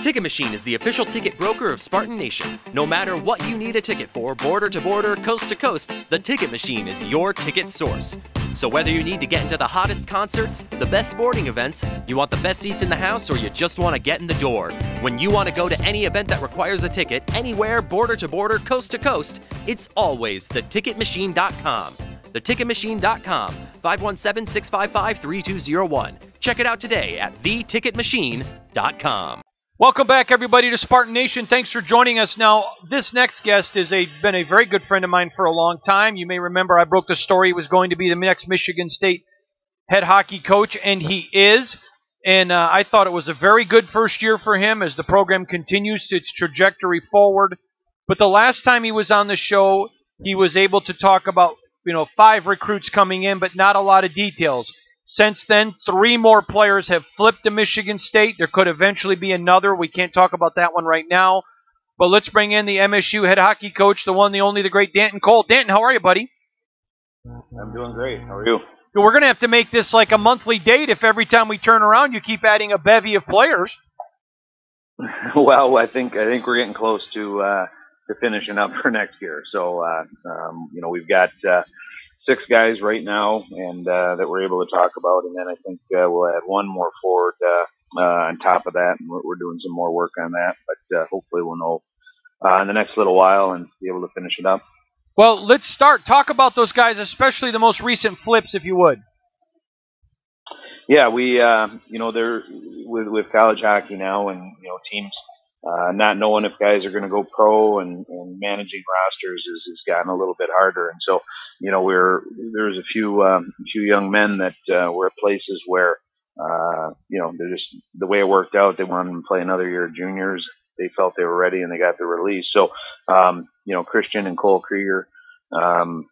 Ticket Machine is the official ticket broker of Spartan Nation. No matter what you need a ticket for, border to border, coast to coast, the Ticket Machine is your ticket source. So whether you need to get into the hottest concerts, the best sporting events, you want the best seats in the house, or you just want to get in the door, when you want to go to any event that requires a ticket, anywhere, border to border, coast to coast, it's always theticketmachine.com. Theticketmachine.com, 517-655-3201. Check it out today at theticketmachine.com. Welcome back, everybody, to Spartan Nation. Thanks for joining us. Now, this next guest has been a very good friend of mine for a long time. You may remember I broke the story he was going to be the next Michigan State head hockey coach, and he is. And I thought it was a very good first year for him as the program continues its trajectory forward. But the last time he was on the show, he was able to talk about 5 recruits coming in, but not a lot of details. Since then, 3 more players have flipped to Michigan State. There could eventually be another. We can't talk about that one right now. But let's bring in the MSU head hockey coach, the one, the only, the great Danton Cole. Danton, how are you, buddy? I'm doing great. How are you? We're going to have to make this like a monthly date if every time we turn around you keep adding a bevy of players. Well, I think we're getting close to finishing up for next year. So, we've got 6 guys right now, and that we're able to talk about, and then I think we'll add 1 more forward on top of that, and we're doing some more work on that. But hopefully we'll know in the next little while and be able to finish it up. Well, let's start. Talk about those guys, especially the most recent flips, if you would. Yeah, we they're with college hockey now, and teams not knowing if guys are going to go pro and managing rosters has gotten a little bit harder, and so. There's a few young men that were at places where, they're just the way it worked out. They wanted to play another year of juniors. They felt they were ready, and they got the release. So, Christian and Cole Krieger, two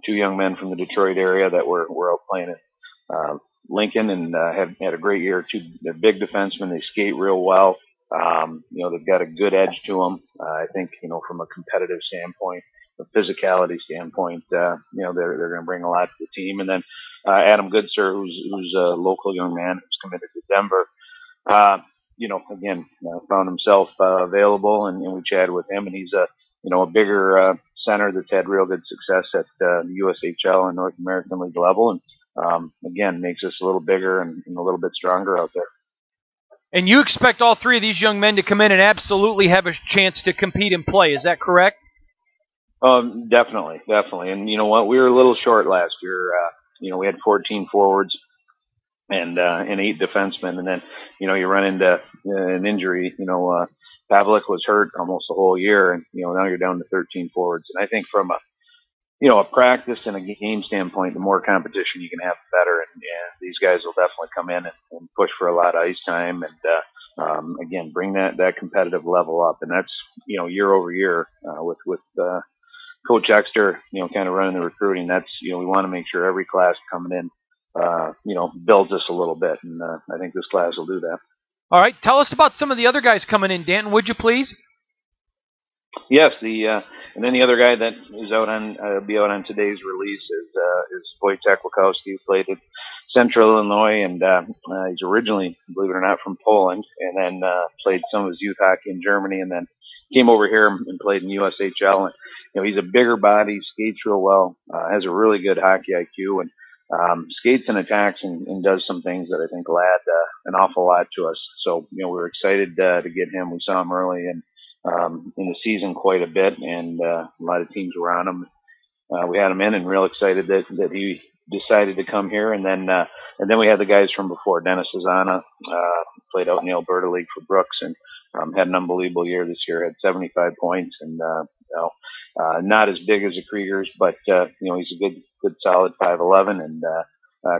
young men from the Detroit area that were out playing at Lincoln and have had a great year. They're big defensemen. They skate real well. They've got a good edge to them. I think, from a competitive standpoint. A physicality standpoint, they're going to bring a lot to the team. And then Adam Goodsir, who's a local young man who's committed to Denver, found himself available, and we chatted with him. And he's a bigger center that's had real good success at the USHL and North American League level, and makes us a little bigger and a little bit stronger out there. And you expect all 3 of these young men to come in and absolutely have a chance to compete and play. Is that correct? Definitely. And you know what? We were a little short last year. We had 14 forwards and 8 defensemen. And then, you run into an injury. Pavlik was hurt almost the whole year. And, now you're down to 13 forwards. And I think from a practice and a game standpoint, the more competition you can have, the better. And these guys will definitely come in and push for a lot of ice time and, bring that competitive level up. And that's, year over year, with Coach Exter, kind of running the recruiting. That's, we want to make sure every class coming in, builds us a little bit. And I think this class will do that. All right. Tell us about some of the other guys coming in, Danton, would you please? Yes. And then the other guy that is out on, be out on today's release is Wojtek Łukowski, who played at Central Illinois. And he's originally, believe it or not, from Poland, and then played some of his youth hockey in Germany, and then came over here and played in USHL. And, he's a bigger body, skates real well, has a really good hockey IQ, and skates and attacks and does some things that I think will add an awful lot to us. So, we're excited to get him. We saw him early in the season quite a bit, and a lot of teams were on him. We had him in and real excited that he decided to come here. And then we had the guys from before. Dennis Zazana played out in the Alberta League for Brooks and had an unbelievable year this year, had 75 points, and not as big as the Kriegers, but he's a good solid 5'11", and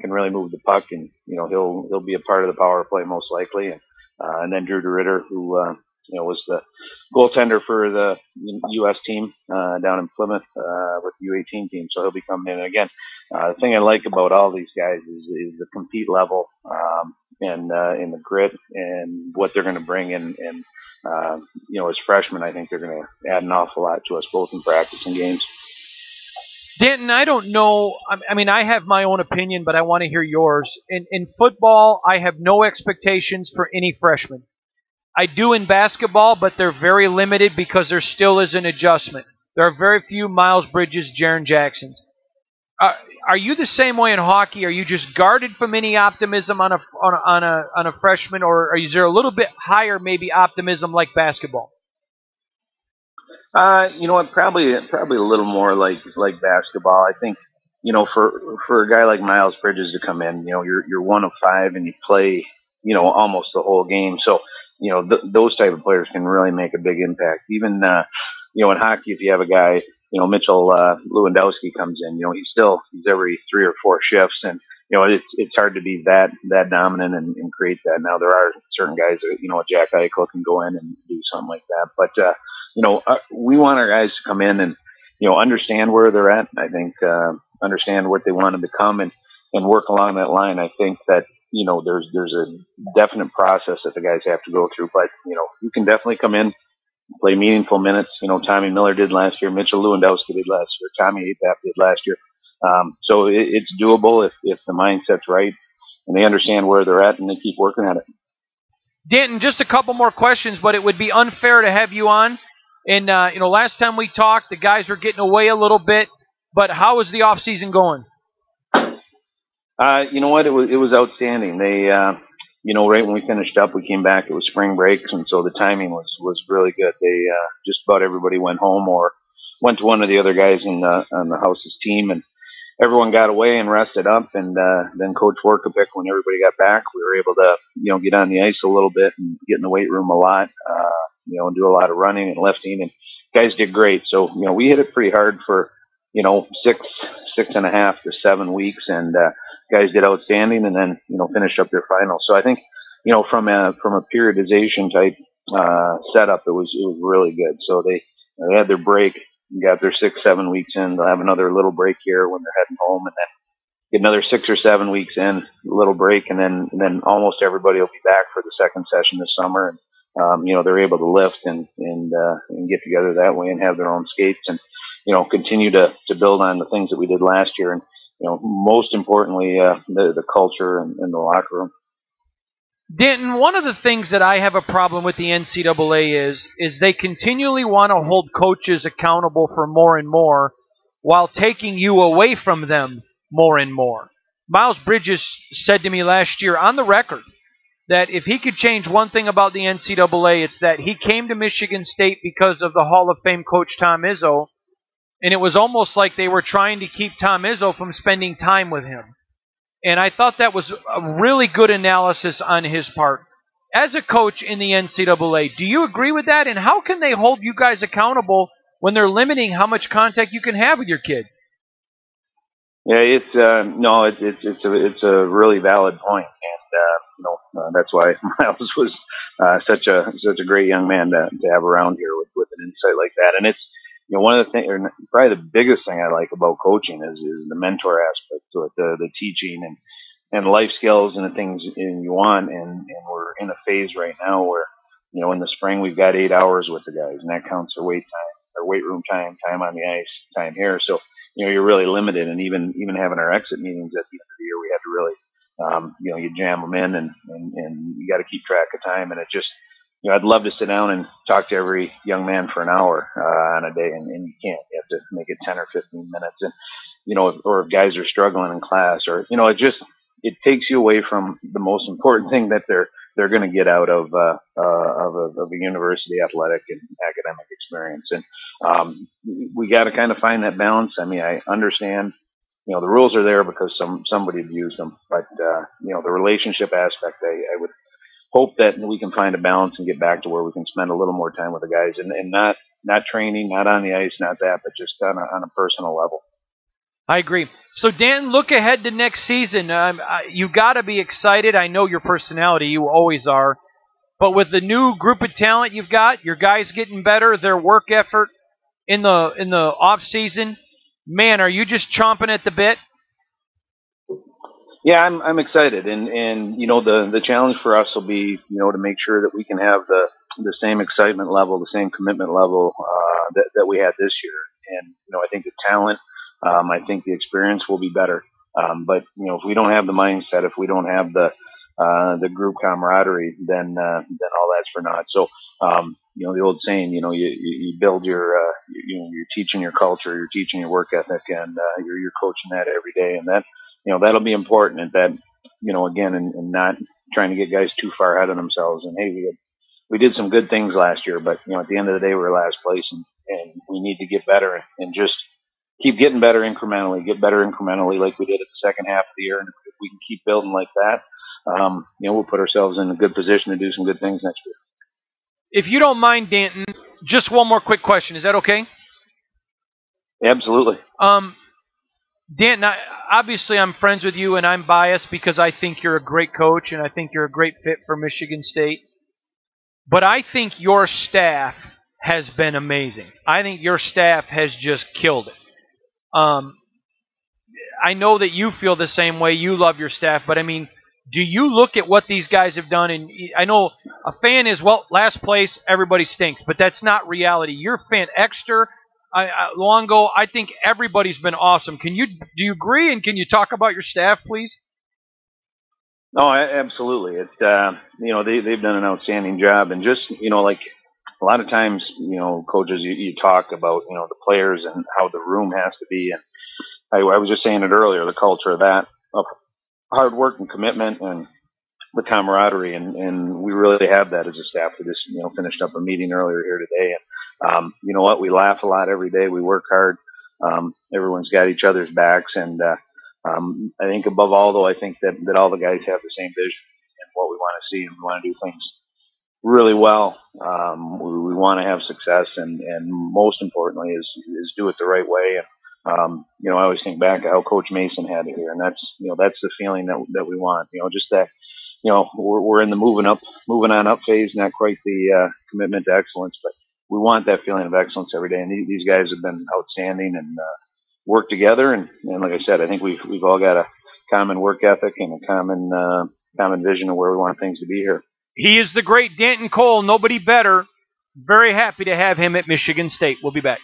can really move the puck, and he'll be a part of the power play most likely. And then Drew DeRitter, who was the goaltender for the U.S. team down in Plymouth with the U18 team, so he'll be coming in. And again, the thing I like about all these guys is the compete level and the grit and what they're going to bring in. And as freshmen, I think they're going to add an awful lot to us, both in practice and games. Danton, I don't know. I mean, I have my own opinion, but I want to hear yours. In football, I have no expectations for any freshman. I do in basketball, but they're very limited because there still is an adjustment. There are very few Miles Bridges, Jaren Jacksons. Are you the same way in hockey? Are you just guarded from any optimism on a freshman, or is there a little bit higher maybe optimism like basketball? You know what? Probably a little more like basketball. I think, you know, for a guy like Miles Bridges to come in, you know, you're one of five and you play, you know, almost the whole game. So, you know, those type of players can really make a big impact. Even, you know, in hockey, if you have a guy, you know, Mitchell Lewandowski comes in, you know, he's every 3 or 4 shifts, and you know, it's hard to be that dominant and create that. Now there are certain guys that, you know, Jack Eichel can go in and do something like that, but you know, we want our guys to come in and, you know, understand where they're at. I think understand what they want to become and work along that line. I think that, you know, there's a definite process that the guys have to go through, but you know, you can definitely come in, play meaningful minutes. You know, Tommy Miller did last year. Mitchell Lewandowski did last year. Tommy Apap did last year. So it's doable if the mindset's right and they understand where they're at and they keep working at it. Danton, just a couple more questions, but it would be unfair to have you on. And, you know, last time we talked, the guys were getting away a little bit. But how is the offseason going? You know what? It was outstanding. They, you know, right when we finished up, we came back. It was spring breaks, and so the timing was really good. They just about everybody went home or went to one of the other guys on the house's team, and everyone got away and rested up. And then Coach Workovic, when everybody got back, we were able to, you know, get on the ice a little bit and get in the weight room a lot, you know, and do a lot of running and lifting. And guys did great. So, you know, we hit it pretty hard for, you know, 6.5 to 7 weeks, and guys did outstanding, and then, you know, finished up their finals. So I think, you know, from a periodization type setup, it was really good. So they had their break, got their 6-7 weeks in. They'll have another little break here when they're heading home, and then get another 6 or 7 weeks in, a little break, and then almost everybody will be back for the second session this summer. And you know, they're able to lift and get together that way and have their own skates and, you know, continue to build on the things that we did last year. And, you know, most importantly, the culture and the locker room. Danton, one of the things that I have a problem with the NCAA is they continually want to hold coaches accountable for more and more while taking you away from them more and more. Miles Bridges said to me last year on the record that if he could change one thing about the NCAA, it's that he came to Michigan State because of the Hall of Fame coach Tom Izzo, and it was almost like they were trying to keep Tom Izzo from spending time with him. And I thought that was a really good analysis on his part. As a coach in the NCAA, do you agree with that? And how can they hold you guys accountable when they're limiting how much contact you can have with your kids? Yeah, it's a really valid point, and you know, that's why Miles was such a great young man to have around here with an insight like that. And it's, you know, one of the things, or probably the biggest thing I like about coaching is the mentor aspect to it, the teaching and life skills and the things you want. And we're in a phase right now where, you know, in the spring we've got 8 hours with the guys, and that counts their weight time, their weight room time on the ice, time here. So, you know, you're really limited. And even having our exit meetings at the end of the year, we had to really, you know, you jam them in, and you got to keep track of time. And it just, you know, I'd love to sit down and talk to every young man for an hour on a day, and you can't. You have to make it 10 or 15 minutes. And, you know, or if guys are struggling in class, or, you know, it takes you away from the most important thing that they're going to get out of a university athletic and academic experience. And we got to kind of find that balance. I mean, I understand, you know, the rules are there because somebody abused them, but you know, the relationship aspect, I would hope that we can find a balance and get back to where we can spend a little more time with the guys, and not training, not on the ice, not that, but just on a personal level. I agree. So, Dan, look ahead to next season. You got to be excited. I know your personality. You always are. But with the new group of talent you've got, your guys getting better, their work effort in the off season, man, are you just chomping at the bit? Yeah, I'm excited, and you know, the challenge for us will be, you know, to make sure that we can have the same excitement level, the same commitment level that we had this year. And you know, I think the talent, I think the experience will be better. But you know, if we don't have the mindset, if we don't have the the group camaraderie, then all that's for naught. So, the old saying, you build you're teaching your culture, you're teaching your work ethic, and you're coaching that every day, and that, that'll be important. And that, again, and not trying to get guys too far ahead of themselves. And hey, we did some good things last year, but at the end of the day, we're last place, and we need to get better and just keep getting better incrementally, like we did at the second half of the year. And if we can keep building like that, we'll put ourselves in a good position to do some good things next year. If you don't mind, Danton, just one more quick question. Is that okay? Absolutely. Danton, obviously I'm friends with you, and I'm biased because I think you're a great coach and I think you're a great fit for Michigan State. But I think your staff has been amazing. I think your staff has just killed it. I know that you feel the same way. You love your staff, but I mean, do you look at what these guys have done? And I know a fan is, well, last place, everybody stinks, but that's not reality. You're fan Exeter, Luongo. I think everybody's been awesome. Do you agree? And can you talk about your staff, please? No, absolutely. It's they've done an outstanding job, and just like a lot of times, coaches, you talk about the players and how the room has to be, and I was just saying it earlier, the culture of that, of hard work and commitment and the camaraderie, and we really have that as a staff. We just finished up a meeting earlier here today, and you know what, we laugh a lot every day, we work hard, everyone's got each other's backs, and I think above all, though, I think that all the guys have the same vision and what we want to see, and we want to do things really well. We want to have success, and most importantly is do it the right way. And I always think back to how Coach Mason had it here, and that's the feeling that we want. Just that we're in the moving on up phase, not quite the commitment to excellence, but we want that feeling of excellence every day. And these guys have been outstanding and work together. And like I said, I think we've all got a common work ethic and a common vision of where we want things to be here. He is the great Danton Cole, nobody better. Very happy to have him at Michigan State. We'll be back.